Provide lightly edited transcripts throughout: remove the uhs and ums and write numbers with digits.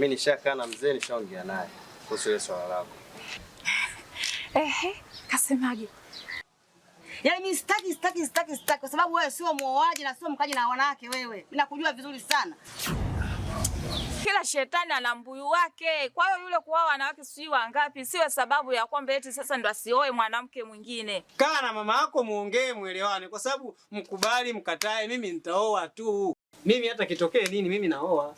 Mimi nishakaa na mzee nishaongea naye kuhusu ile swala lako. Kasemaje? Yaani mimi sitaki kwa sababu wewe sio muoaji na sio mkaji na wanawake wewe. Mimi nakujua vizuri sana. Kila shetani ana mbuyu wake. Kwa hiyo yule kuoa wanawake sio wangapi siwe sababu ya kwamba eti sasa ndo asioe mwanamke mwingine. Kaa na mama yako muongee muelewane kwa sababu mkubali mkatae mimi nitaoa tu. Mimi hata kitokee nini mimi naoa.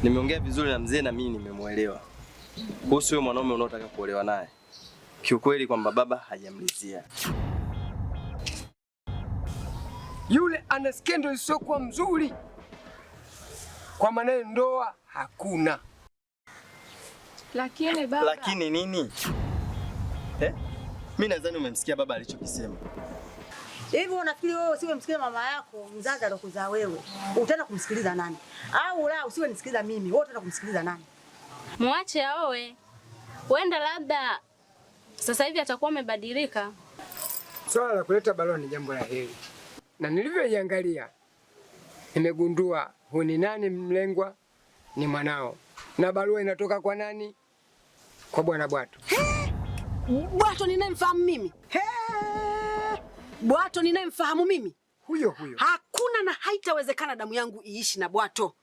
Nimeongea vizuri na mzee na mimi nimemuelewa. Kuhusu yule mwanaume unaotaka kuolewa naye. Kiukweli kwamba baba hajamlizia. Yule ana skendo isiyokuwa mzuri. Kwa maana ndoa hakuna. Lakini baba. Lakini nini? Mimi nadhani umemsikia baba alichokisema. Hivi unafikiri wewe usiwe msikiza mama yako mzazi alokuzaa wewe? Utaenda kumsikiliza nani? Au la usiwe nisikiliza mimi, wewe utaenda kumsikiliza nani? Muache aoe. Huenda labda sasa hivi atakuwa amebadilika. Swala la kuleta barua ni jambo la heri. Na nilivyoiangalia nimegundua huni nani mlengwa ni mwanao. Na barua inatoka kwa nani? Kwa Bwana Bwato. Bwato ninayemfahamu mimi. Bwato ninayemfahamu mimi. Huyo. Hakuna na haitawezekana damu yangu iishi na Bwato.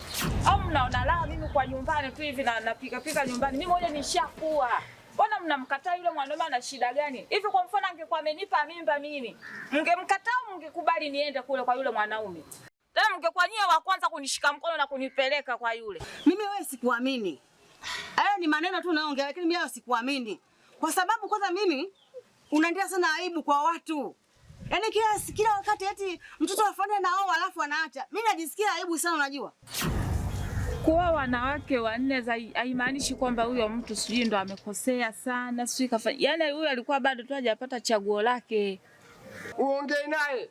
Au mnaona la mimi kwa nyumbani tu hivi na napika nyumbani. Mimi moja nishakuwa. Mbona mnamkataa yule mwanaume ana shida gani? Hivi kwa mfano angekuwa amenipa mimba mimi, mngemkataa au mngekubali niende kule kwa yule mwanaume? Tena mngekuwa nyie wa kwanza kunishika mkono na kunipeleka kwa yule. Mimi wewe sikuamini. Hayo ni maneno tu unaongea lakini mimi sikuamini. Kwa sababu kwanza mimi unaendelea sana aibu kwa watu. Yaani kila wakati eti mtoto afanye na wao alafu anaacha. Mimi najisikia aibu sana unajua. Kuoa wanawake wanne haimaanishi kwamba huyo mtu sijui ndo amekosea sana, sijui kafanya. Yaani huyo alikuwa bado tu hajapata chaguo lake. Uongee naye.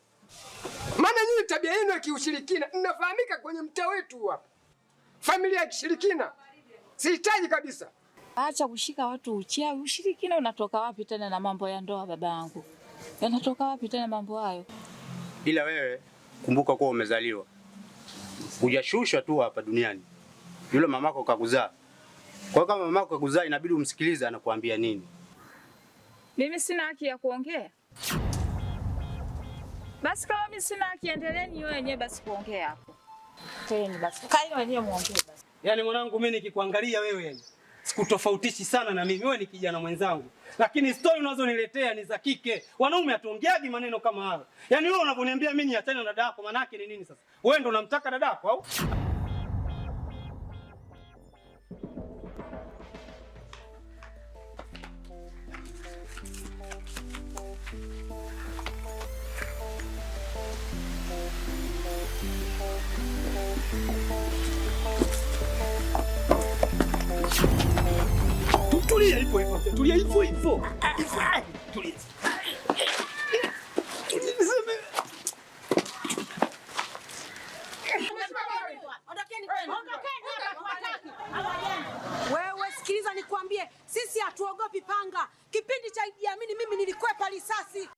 Maana nyinyi tabia yenu ya kiushirikina mnafahamika kwenye mtaa wetu hapa. Familia ya kishirikina. Sihitaji kabisa. Acha kushika watu uchawi. Ushirikina unatoka wapi tena na mambo ya ndoa babangu? Yanatoka wapi tena mambo hayo? Ila wewe kumbuka kuwa umezaliwa. Hujashushwa tu hapa duniani. Yule mamako kakuzaa. Kwa kama mamako kakuzaa inabidi umsikilize anakuambia nini. Mimi sina haki ya kuongea. Basi kama mimi sina haki endeleeni wenyewe basi kuongea hapo. Teni basi. Kaeni wenyewe muongee basi. Yaani mwanangu mimi nikikuangalia wewe sikutofautishi sana na mimi. Wewe ni kijana mwenzangu. Lakini story unazoniletea ni za kike. Wanaume hatuongeaji maneno kama hayo. Yaani wewe unavyoniambia mimi niachane na dadako maana yake ni nini sasa? Wewe ndo unamtaka dadako au? Tulia hivyo. Tulia hivyo. Tulia. Wewe sikiliza nikwambie, sisi hatuogopi panga. Kipindi cha Idi Amin mimi nilikwepa risasi.